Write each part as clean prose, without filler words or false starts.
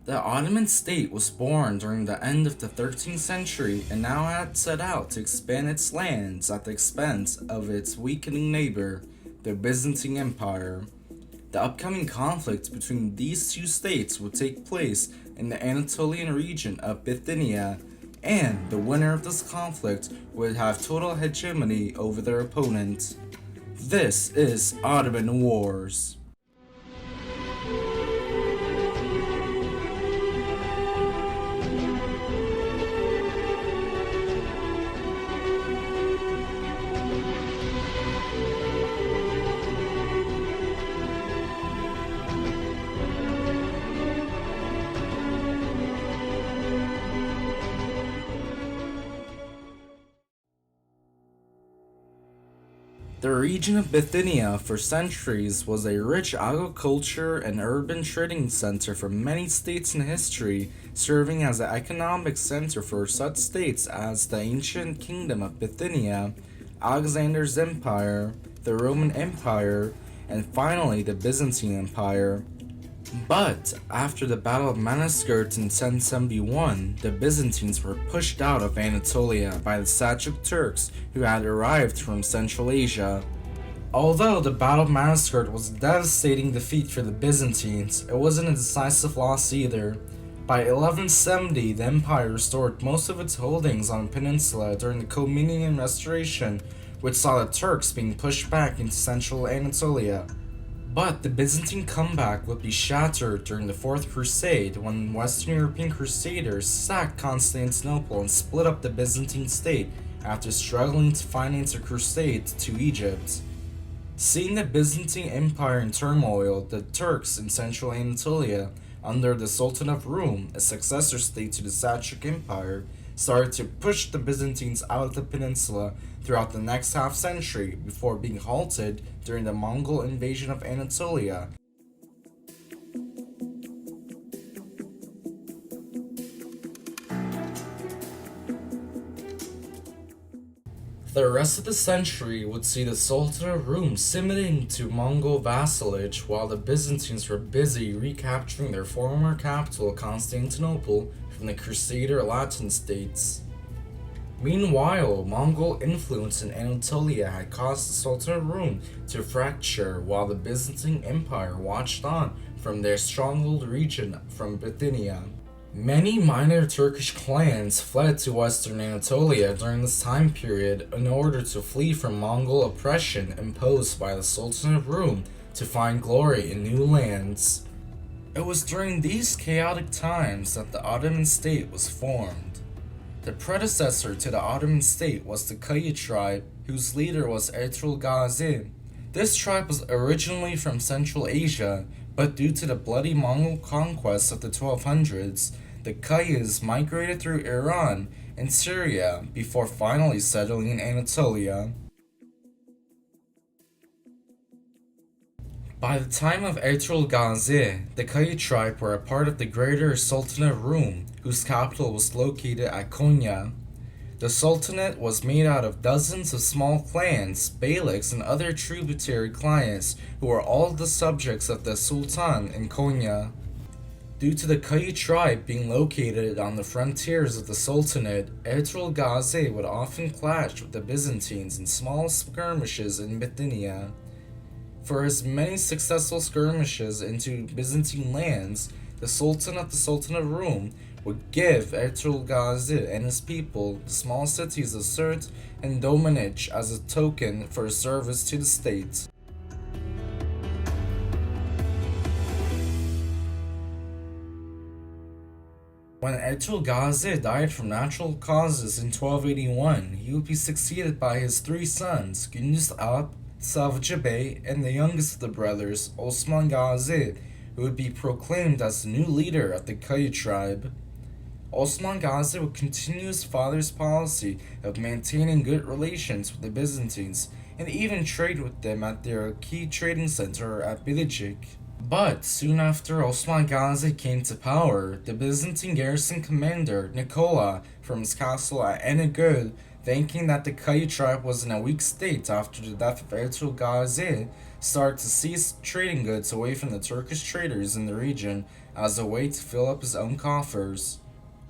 The Ottoman state was born during the end of the 13th century and now had set out to expand its lands at the expense of its weakening neighbor, the Byzantine Empire. The upcoming conflict between these two states would take place in the Anatolian region of Bithynia, and the winner of this conflict would have total hegemony over their opponent. This is Ottoman Wars. The region of Bithynia for centuries was a rich agriculture and urban trading center for many states in history, serving as an economic center for such states as the ancient kingdom of Bithynia, Alexander's Empire, the Roman Empire, and finally the Byzantine Empire. But after the Battle of Manzikert in 1071, the Byzantines were pushed out of Anatolia by the Seljuk Turks who had arrived from Central Asia. Although the Battle of Manzikert was a devastating defeat for the Byzantines, it wasn't a decisive loss either. By 1170, the empire restored most of its holdings on the peninsula during the Comnenian Restoration, which saw the Turks being pushed back into central Anatolia. But the Byzantine comeback would be shattered during the Fourth Crusade when Western European crusaders sacked Constantinople and split up the Byzantine state after struggling to finance a crusade to Egypt. Seeing the Byzantine Empire in turmoil, the Turks in central Anatolia, under the Sultan of Rum, a successor state to the Seljuk Empire, started to push the Byzantines out of the peninsula throughout the next half-century before being halted during the Mongol invasion of Anatolia. The rest of the century would see the Sultan of Rum submitting to Mongol vassalage while the Byzantines were busy recapturing their former capital Constantinople from the Crusader Latin states. Meanwhile, Mongol influence in Anatolia had caused the Sultan of Rum to fracture while the Byzantine Empire watched on from their stronghold region from Bithynia. Many minor Turkish clans fled to western Anatolia during this time period in order to flee from Mongol oppression imposed by the Sultan of Rum to find glory in new lands. It was during these chaotic times that the Ottoman state was formed. The predecessor to the Ottoman state was the Kayı tribe, whose leader was Ertuğrul Gazi. This tribe was originally from Central Asia, but due to the bloody Mongol conquests of the 1200s, the Kayıs migrated through Iran and Syria before finally settling in Anatolia. By the time of Ertuğrul Gazi, the Kayı tribe were a part of the greater Sultanate of Rum, whose capital was located at Konya. The Sultanate was made out of dozens of small clans, beyliks, and other tributary clans who were all the subjects of the Sultan in Konya. Due to the Kayı tribe being located on the frontiers of the Sultanate, Ertuğrul Gazi would often clash with the Byzantines in small skirmishes in Bithynia. For his many successful skirmishes into Byzantine lands, the Sultan of Rum would give Ertuğrul Gazi and his people the small cities of Sirt and Domaniç as a token for his service to the state. When Ertuğrul Gazi died from natural causes in 1281, he would be succeeded by his three sons, Gündüz Alp, Savcı Bey, and the youngest of the brothers, Osman Gazi, who would be proclaimed as the new leader of the Kayı tribe. Osman Gazi would continue his father's policy of maintaining good relations with the Byzantines and even trade with them at their key trading center at Inalcik. But soon after Osman Gazi came to power, the Byzantine garrison commander Nicolle from his castle at Inalcik, thinking that the Kayı tribe was in a weak state after the death of Ertuğrul Gazi, started to seize trading goods away from the Turkish traders in the region as a way to fill up his own coffers.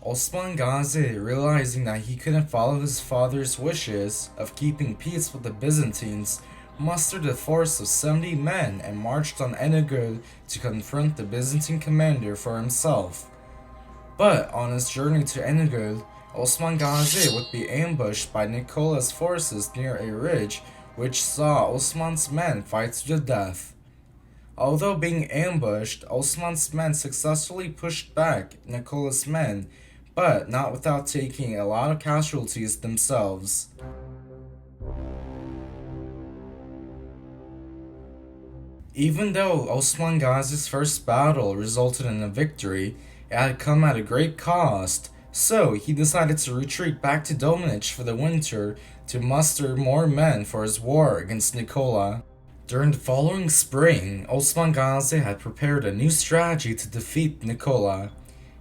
Osman Gazi, realizing that he couldn't follow his father's wishes of keeping peace with the Byzantines, mustered a force of 70 men and marched on Inalcik to confront the Byzantine commander for himself. But on his journey to Inalcik, Osman Gazi would be ambushed by Nicolle's forces near a ridge, which saw Osman's men fight to the death. Although being ambushed, Osman's men successfully pushed back Nicolle's men, but not without taking a lot of casualties themselves. Even though Osman Gazi's first battle resulted in a victory, it had come at a great cost, so he decided to retreat back to Duducu for the winter to muster more men for his war against Nicolle. During the following spring, Osman Gazi had prepared a new strategy to defeat Nicolle.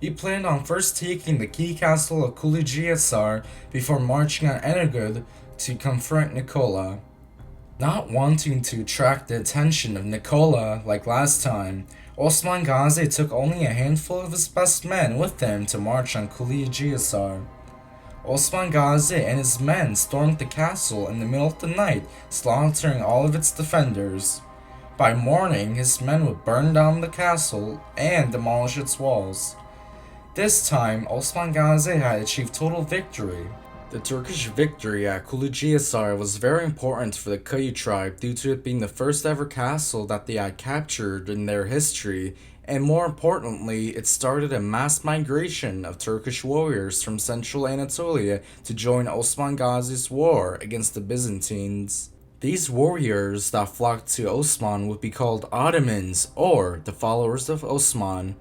He planned on first taking the key castle of Kulicisar before marching on Inalcik to confront Nicolle. Not wanting to attract the attention of Nicolle like last time, Osman Gazi took only a handful of his best men with him to march on Kulicisar. Osman Gazi and his men stormed the castle in the middle of the night, slaughtering all of its defenders. By morning, his men would burn down the castle and demolish its walls. This time, Osman Gazi had achieved total victory. The Turkish victory at Kulicisar was very important for the Kayı tribe due to it being the first ever castle that they had captured in their history, and more importantly, it started a mass migration of Turkish warriors from central Anatolia to join Osman Gazi's war against the Byzantines. These warriors that flocked to Osman would be called Ottomans, or the followers of Osman.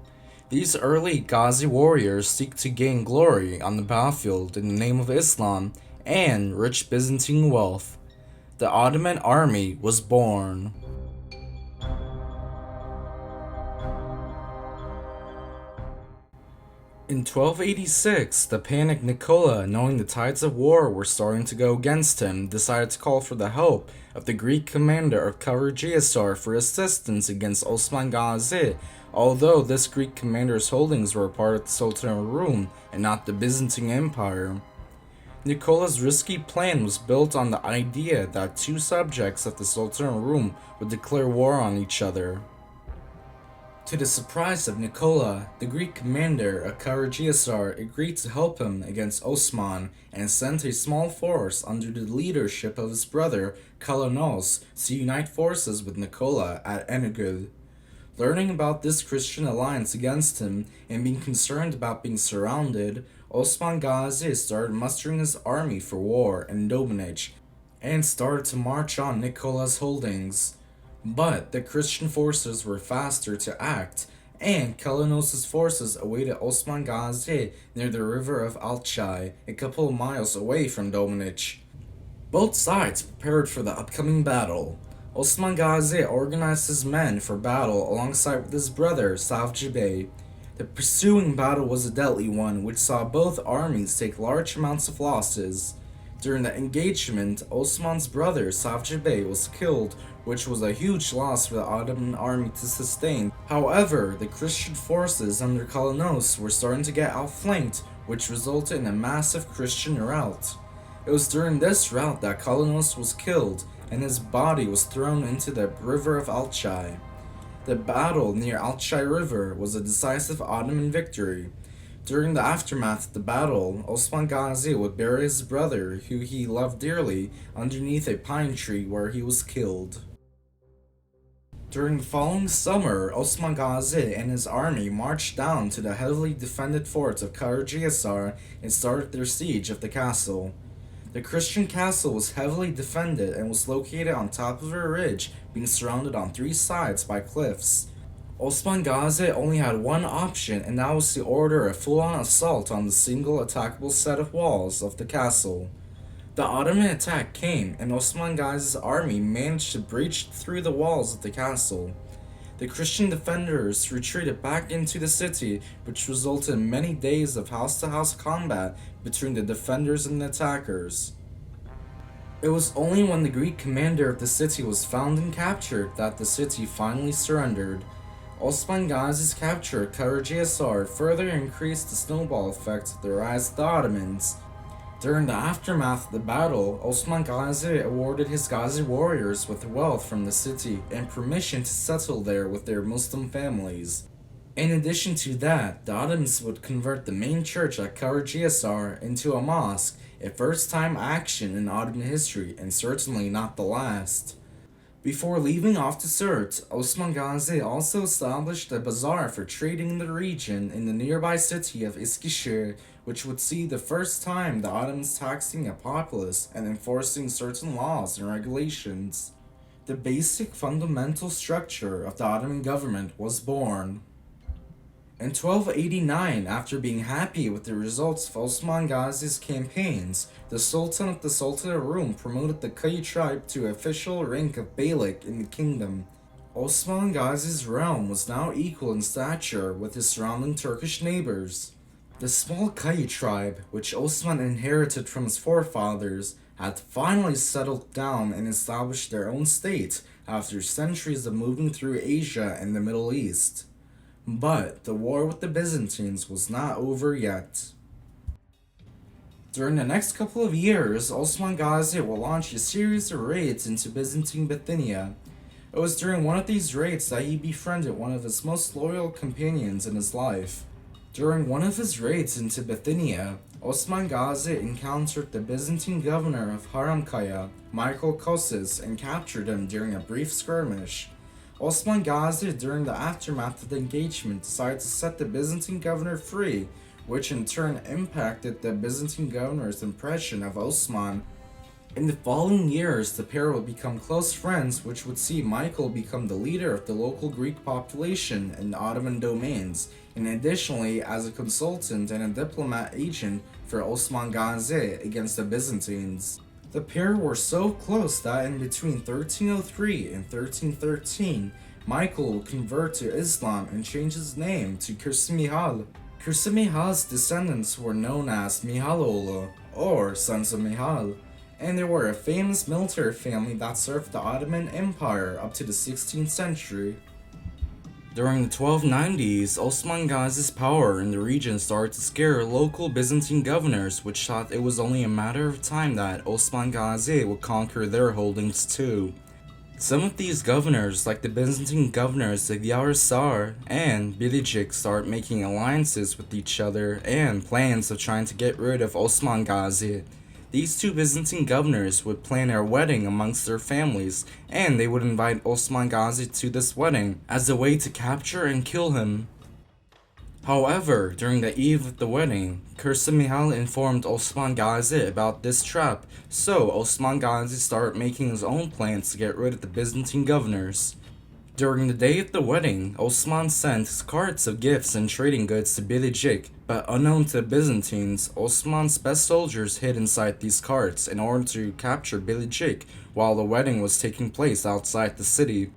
These early Gazi warriors seek to gain glory on the battlefield in the name of Islam and rich Byzantine wealth. The Ottoman army was born. In 1286, the panicked Nicolle, knowing the tides of war were starting to go against him, decided to call for the help of the Greek commander of Kulicisar for assistance against Osman Gazi, although this Greek commander's holdings were part of the Sultan of Rome and not the Byzantine Empire. Nicolle's risky plan was built on the idea that two subjects of the Sultan of Rome would declare war on each other. To the surprise of Nicolle, the Greek commander of Kulicisar agreed to help him against Osman and sent a small force under the leadership of his brother Kalonus to unite forces with Nicolle at Inalcik. Learning about this Christian alliance against him and being concerned about being surrounded, Osman Gazi started mustering his army for war in Duducu and started to march on Nicolle's holdings. But the Christian forces were faster to act, and Kalonus's forces awaited Osman Gazi near the river of Alchai, a couple of miles away from Duducu. Both sides prepared for the upcoming battle. Osman Gazi organized his men for battle alongside with his brother Savcı Bey. The pursuing battle was a deadly one, which saw both armies take large amounts of losses. During the engagement, Osman's brother Savcı Bey was killed, which was a huge loss for the Ottoman army to sustain. However, the Christian forces under Kalonus were starting to get outflanked, which resulted in a massive Christian rout. It was during this rout that Kalonus was killed, and his body was thrown into the river of Alchai. The battle near Alchai River was a decisive Ottoman victory. During the aftermath of the battle, Osman Gazi would bury his brother, who he loved dearly, underneath a pine tree where he was killed. During the following summer, Osman Gazi and his army marched down to the heavily defended fort of Kulicisar and started their siege of the castle. The Christian castle was heavily defended and was located on top of a ridge, being surrounded on three sides by cliffs. Osman Gazi only had one option, and that was to order a full-on assault on the single attackable set of walls of the castle. The Ottoman attack came, and Osman Gazi's army managed to breach through the walls of the castle. The Christian defenders retreated back into the city, which resulted in many days of house-to-house combat between the defenders and the attackers. It was only when the Greek commander of the city was found and captured that the city finally surrendered. Osman Gazi's capture of Karacahisar further increased the snowball effect of the rise of the Ottomans. During the aftermath of the battle, Osman Gazi awarded his Gazi warriors with wealth from the city and permission to settle there with their Muslim families. In addition to that, the Ottomans would convert the main church at Karacahisar into a mosque, a first-time action in Ottoman history and certainly not the last. Before leaving off to Sirte, Osman Gazi also established a bazaar for trading in the region in the nearby city of Eskişehir, which would see the first time the Ottomans taxing a populace and enforcing certain laws and regulations. The basic fundamental structure of the Ottoman government was born. In 1289, after being happy with the results of Osman Gazi's campaigns, the Sultan of the Sultanate of Rum promoted the Kayı tribe to official rank of Beylik in the kingdom. Osman Gazi's realm was now equal in stature with his surrounding Turkish neighbors. The small Kayı tribe, which Osman inherited from his forefathers, had finally settled down and established their own state after centuries of moving through Asia and the Middle East. But the war with the Byzantines was not over yet. During the next couple of years, Osman Gazi will launch a series of raids into Byzantine Bithynia. It was during one of these raids that he befriended one of his most loyal companions in his life. During one of his raids into Bithynia, Osman Gazi encountered the Byzantine governor of Haramkaya, Nicolle, and captured him during a brief skirmish. Osman Gazi, during the aftermath of the engagement, decided to set the Byzantine governor free, which in turn impacted the Byzantine governor's impression of Osman. In the following years, the pair would become close friends, which would see Michael become the leader of the local Greek population in the Ottoman domains, and additionally as a consultant and a diplomat agent for Osman Gazi against the Byzantines. The pair were so close that in between 1303 and 1313, Michael would convert to Islam and change his name to Kürsümihal. Kürsümihal's descendants were known as Mihaloğlu, or Sons of Mihal, and they were a famous military family that served the Ottoman Empire up to the 16th century. During the 1290s, Osman Gazi's power in the region started to scare local Byzantine governors, which thought it was only a matter of time that Osman Gazi would conquer their holdings too. Some of these governors, like the Byzantine governors of Yarısar and Bilecik, start making alliances with each other and plans of trying to get rid of Osman Gazi. These two Byzantine governors would plan a wedding amongst their families, and they would invite Osman Gazi to this wedding as a way to capture and kill him. However, during the eve of the wedding, Kürsümihal informed Osman Gazi about this trap, so Osman Gazi started making his own plans to get rid of the Byzantine governors. During the day of the wedding, Osman sent his carts of gifts and trading goods to Bilecik, but unknown to the Byzantines, Osman's best soldiers hid inside these carts in order to capture Bilecik while the wedding was taking place outside the city.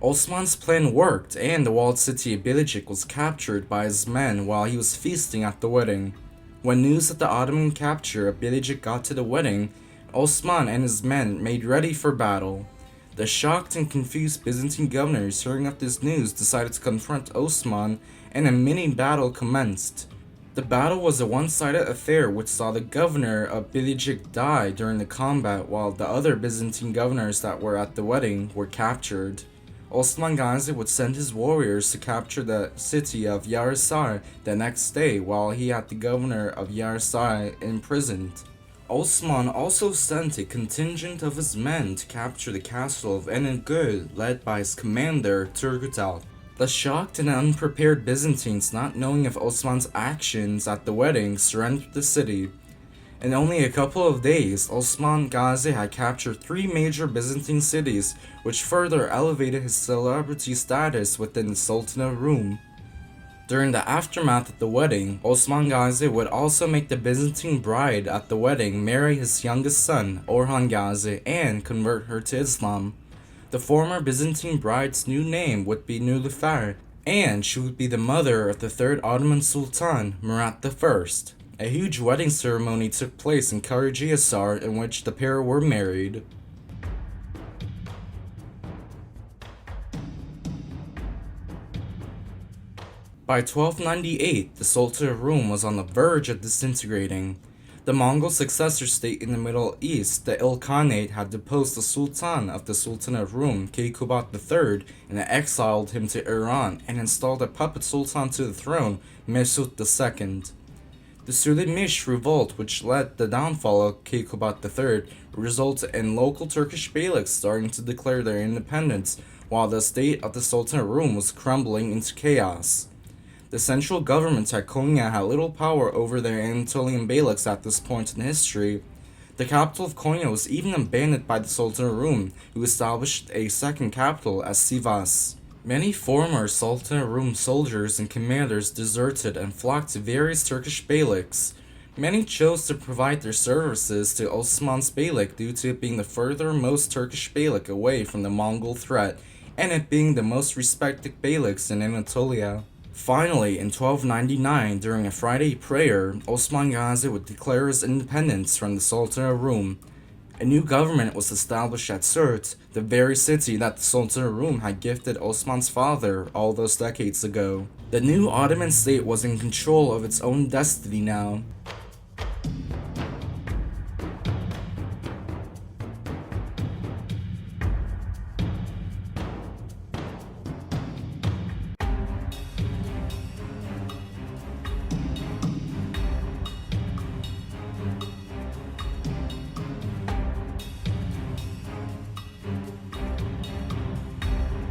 Osman's plan worked, and the walled city of Bilecik was captured by his men while he was feasting at the wedding. When news of the Ottoman capture of Bilecik got to the wedding, Osman and his men made ready for battle. The shocked and confused Byzantine governors hearing of this news decided to confront Osman, and a mini battle commenced. The battle was a one-sided affair which saw the governor of Bilecik die during the combat while the other Byzantine governors that were at the wedding were captured. Osman Gazi would send his warriors to capture the city of Yarısar the next day while he had the governor of Yarısar imprisoned. Osman also sent a contingent of his men to capture the castle of İnalcik, led by his commander Turgut. The shocked and unprepared Byzantines, not knowing of Osman's actions at the wedding, surrendered the city. In only a couple of days, Osman Gazi had captured 3 major Byzantine cities, which further elevated his celebrity status within the Sultanate of Rum. During the aftermath of the wedding, Osman Gazi would also make the Byzantine bride at the wedding marry his youngest son, Orhan Gazi, and convert her to Islam. The former Byzantine bride's new name would be Nilüfer, and she would be the mother of the third Ottoman Sultan, Murat I. A huge wedding ceremony took place in Karacahisar in which the pair were married. By 1298, the Sultan of Rum was on the verge of disintegrating. The Mongol successor state in the Middle East, the Ilkhanate, had deposed the Sultan of the Sultanate of Rum, Kayı III, and exiled him to Iran and installed a puppet sultan to the throne, Mesut II. The Sulemish revolt, which led the downfall of Kayı III, resulted in local Turkish beyliks starting to declare their independence, while the state of the Sultan of Rum was crumbling into chaos. The central government at Konya had little power over their Anatolian beyliks at this point in history. The capital of Konya was even abandoned by the Sultan of Rum, who established a second capital as Sivas. Many former Sultan of Rum soldiers and commanders deserted and flocked to various Turkish beyliks. Many chose to provide their services to Osman's beylik due to it being the furthermost Turkish beylik away from the Mongol threat, and it being the most respected beyliks in Anatolia. Finally, in 1299, during a Friday prayer, Osman Gazi would declare his independence from the Sultan of Rum. A new government was established at Surt, the very city that the Sultan of Rum had gifted Osman's father all those decades ago. The new Ottoman state was in control of its own destiny now.